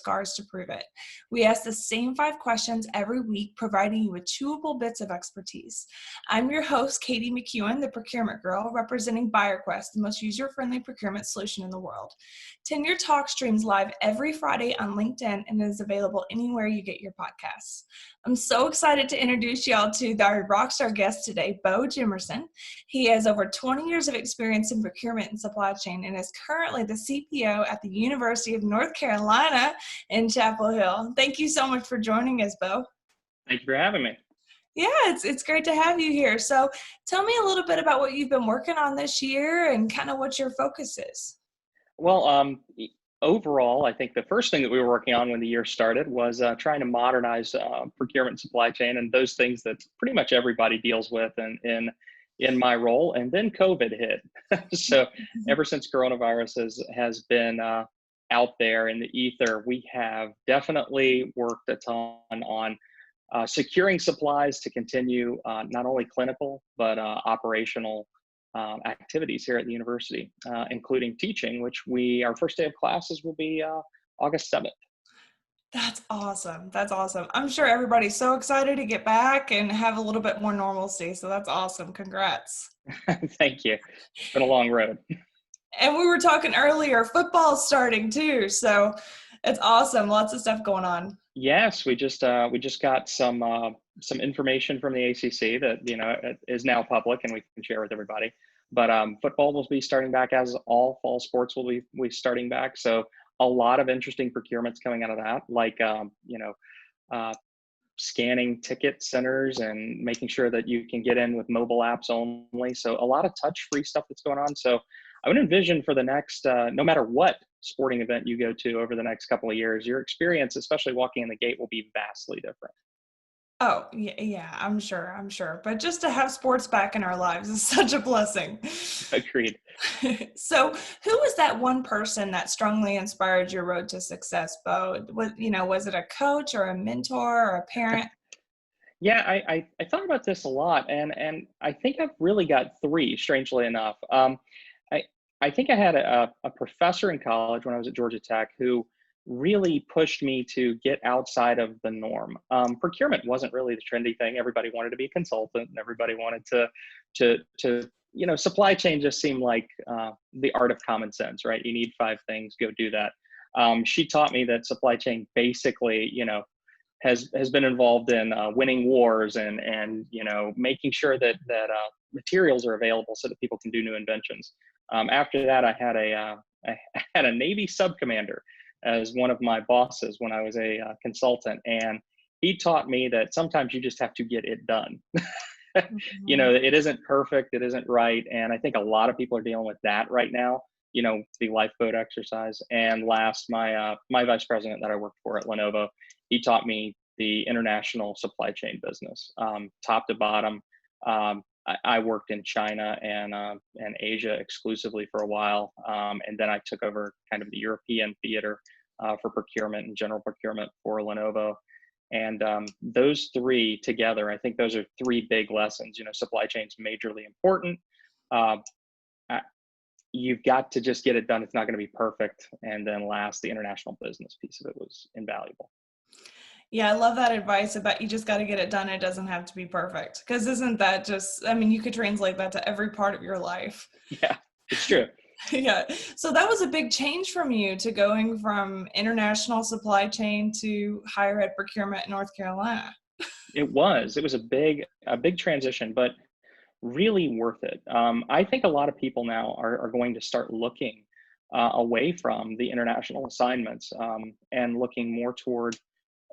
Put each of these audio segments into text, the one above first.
scars to prove it. We ask the same 5 questions every week, providing you with chewable bits of expertise. I'm your host, Katie McEwen, the Procurement Girl, representing BuyerQuest, the most user-friendly procurement solution in the world. TenureTalks streams live every Friday on LinkedIn and is available anywhere you get your podcasts. I'm so excited to introduce y'all to our rockstar guest today, Beau Jimmerson. He has over 20 years of experience in procurement and supply chain and is currently the CPO at the University of North Carolina in Chapel Hill. Thank you so much for joining us, Beau. Thank you for having me. Yeah, it's great to have you here. So tell me a little bit about what you've been working on this year and kind of what your focus is. Well, overall, I think the first thing that we were working on when the year started was trying to modernize procurement and supply chain and those things that pretty much everybody deals with in my role. And then COVID hit. So ever since coronavirus has been out there in the ether, we have definitely worked a ton on securing supplies to continue not only clinical, but operational activities here at the university, including teaching, which our first day of classes will be August 7th. That's awesome. That's awesome. I'm sure everybody's so excited to get back and have a little bit more normalcy. So that's awesome. Congrats. Thank you. It's been a long road. And we were talking earlier, football's starting too. So it's awesome. Lots of stuff going on. Yes, we just got some information from the ACC that is now public and we can share with everybody. But football will be starting back, as all fall sports will be starting back. So a lot of interesting procurements coming out of that, like scanning ticket centers and making sure that you can get in with mobile apps only. So a lot of touch-free stuff that's going on. So I would envision for the next, no matter what sporting event you go to over the next couple of years, your experience, especially walking in the gate, will be vastly different. Oh, yeah, I'm sure. But just to have sports back in our lives is such a blessing. Agreed. So who was that one person that strongly inspired your road to success, Beau? Was it a coach or a mentor or a parent? Yeah, I thought about this a lot, and I think I've really got 3, strangely enough. I think I had a professor in college when I was at Georgia Tech who really pushed me to get outside of the norm. Procurement wasn't really the trendy thing. Everybody wanted to be a consultant and everybody wanted to supply chain just seemed like the art of common sense, right? You need 5 things, go do that. She taught me that supply chain basically, has been involved in winning wars and making sure that materials are available so that people can do new inventions. After that, I had a Navy subcommander as one of my bosses when I was a consultant, and he taught me that sometimes you just have to get it done. It isn't perfect, it isn't right, and I think a lot of people are dealing with that right now. The lifeboat exercise. And last, my vice president that I worked for at Lenovo, he taught me the international supply chain business, top to bottom. I worked in China and Asia exclusively for a while, and then I took over kind of the European theater for procurement and general procurement for Lenovo. And those 3 together, I think those are 3 big lessons. Supply chain's majorly important. You've got to just get it done. It's not going to be perfect. And then last, the international business piece of it was invaluable. Yeah, I love that advice about you just got to get it done. It doesn't have to be perfect. Because isn't that you could translate that to every part of your life. Yeah, it's true. Yeah. So that was a big change from you to going from international supply chain to higher ed procurement in North Carolina. It was a big transition, but really worth it. I think a lot of people now are going to start looking away from the international assignments and looking more toward,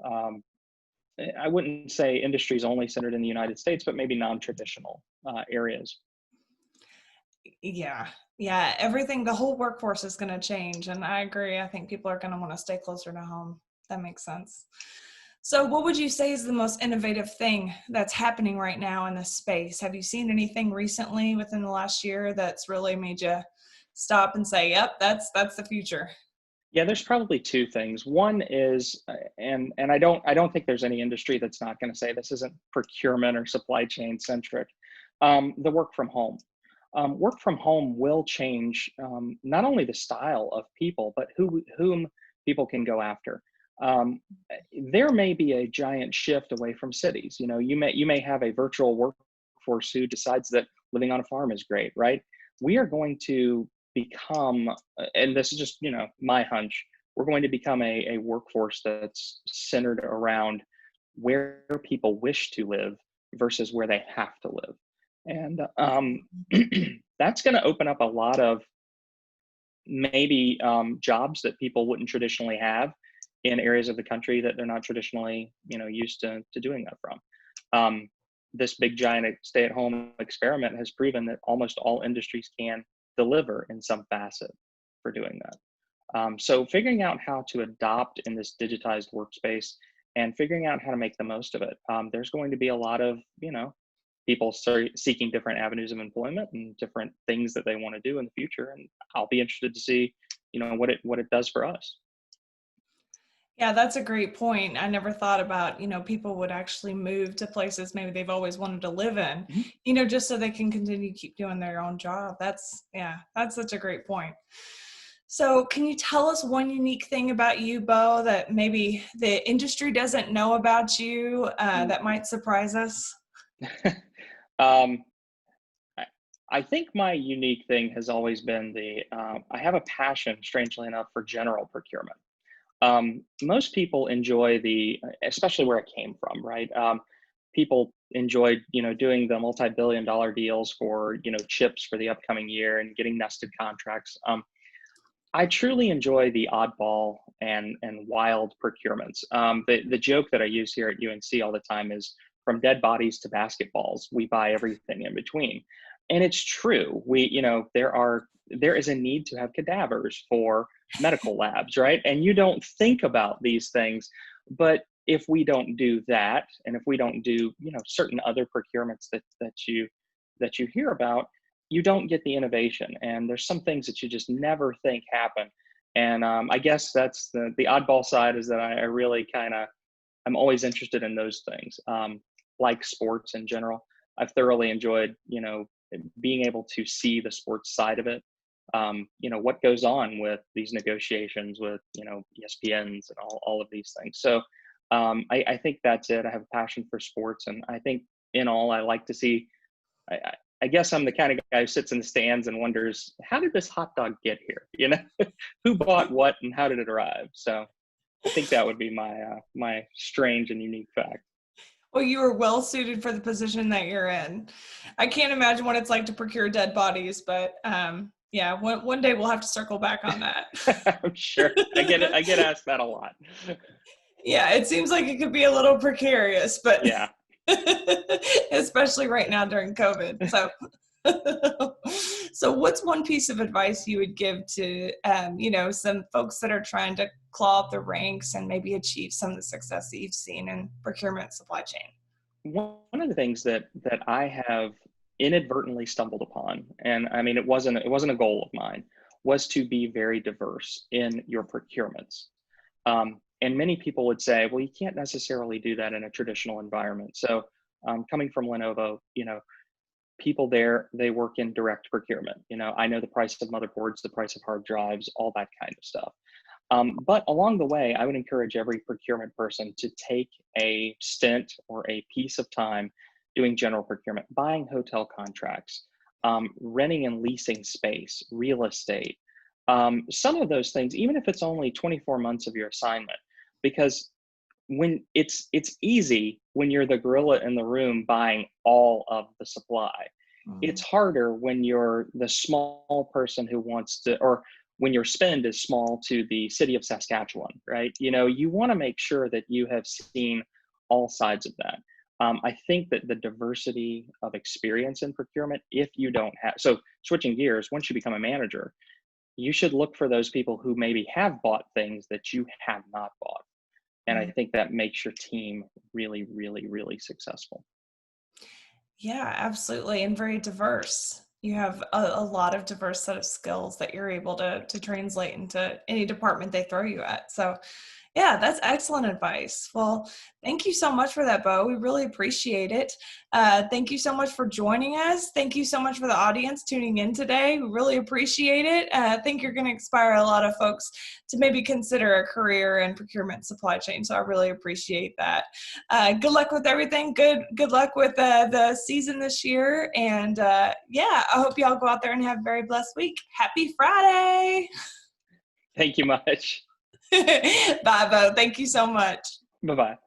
I wouldn't say industries only centered in the United States, but maybe non-traditional areas. Yeah. Everything, the whole workforce is going to change. And I agree. I think people are going to want to stay closer to home. That makes sense. So what would you say is the most innovative thing that's happening right now in this space? Have you seen anything recently within the last year that's really made you stop and say, yep, that's the future? Yeah, there's probably 2 things. One is, and I don't think there's any industry that's not going to say this isn't procurement or supply chain centric. The work from home. Work from home will change not only the style of people, but whom people can go after. um, there may be a giant shift away from cities. You may have a virtual workforce who decides that living on a farm is great, right? We are going to become, and this is just my hunch, we're going to become a workforce that's centered around where people wish to live versus where they have to live. And that's going to open up a lot of maybe jobs that people wouldn't traditionally have in areas of the country that they're not traditionally used to doing that from. This big giant stay-at-home experiment has proven that almost all industries can deliver in some facet for doing that. So figuring out how to adopt in this digitized workspace and figuring out how to make the most of it. There's going to be a lot of people seeking different avenues of employment and different things that they want to do in the future, and I'll be interested to see what it does for us. Yeah, that's a great point. I never thought about, people would actually move to places maybe they've always wanted to live in, Mhm. just so they can continue to keep doing their own job. That's such a great point. So can you tell us one unique thing about you, Beau, that maybe the industry doesn't know about you that might surprise us? um, I, I think my unique thing has always been I have a passion, strangely enough, for general procurement. Most people enjoy especially where it came from, right? People enjoyed, doing the multi-billion dollar deals for, chips for the upcoming year and getting nested contracts. I truly enjoy the oddball and wild procurements. The joke that I use here at UNC all the time is from dead bodies to basketballs, we buy everything in between. And it's true. There is a need to have cadavers for medical labs, right? And you don't think about these things, but if we don't do that, and if we don't do, certain other procurements that you hear about, you don't get the innovation. And there's some things that you just never think happen. And I guess that's the oddball side, is that I really I'm always interested in those things. Like sports in general, I've thoroughly enjoyed, being able to see the sports side of it. What goes on with these negotiations with, ESPNs and all of these things. So I think that's it. I have a passion for sports, and I think in all, I like to see. I guess I'm the kind of guy who sits in the stands and wonders, how did this hot dog get here? Who bought what and how did it arrive? So I think that would be my strange and unique fact. Well, you are well suited for the position that you're in. I can't imagine what it's like to procure dead bodies, but yeah, one day we'll have to circle back on that. I'm sure. I get it. I get asked that a lot. Yeah, it seems like it could be a little precarious, but Yeah. especially right now during COVID. So, so what's one piece of advice you would give to, some folks that are trying to claw up the ranks and maybe achieve some of the success that you've seen in procurement supply chain? One of the things that I have inadvertently stumbled upon, and I mean, it wasn't a goal of mine, was to be very diverse in your procurements. And many people would say, well, you can't necessarily do that in a traditional environment. So coming from Lenovo, people there, they work in direct procurement. I know the price of motherboards, the price of hard drives, all that kind of stuff. But along the way, I would encourage every procurement person to take a stint or a piece of time doing general procurement, buying hotel contracts, renting and leasing space, real estate, some of those things, even if it's only 24 months of your assignment, because when it's easy when you're the gorilla in the room buying all of the supply. It's harder when you're the small person who wants to, or when your spend is small to the city of Saskatchewan, right? You want to make sure that you have seen all sides of that. I think that the diversity of experience in procurement, if you don't have, so switching gears, once you become a manager, you should look for those people who maybe have bought things that you have not bought. And I think that makes your team really, really, really successful. Yeah, absolutely. And very diverse. You have a lot of diverse set of skills that you're able to translate into any department they throw you at. So Yeah, that's excellent advice. Well, thank you so much for that, Beau. We really appreciate it. Thank you so much for joining us. Thank you so much for the audience tuning in today. We really appreciate it. I think you're going to inspire a lot of folks to maybe consider a career in procurement supply chain. So I really appreciate that. Good luck with everything. Good luck with the season this year. And yeah, I hope y'all go out there and have a very blessed week. Happy Friday. Thank you much. Bye, Beau. Thank you so much. Bye-bye.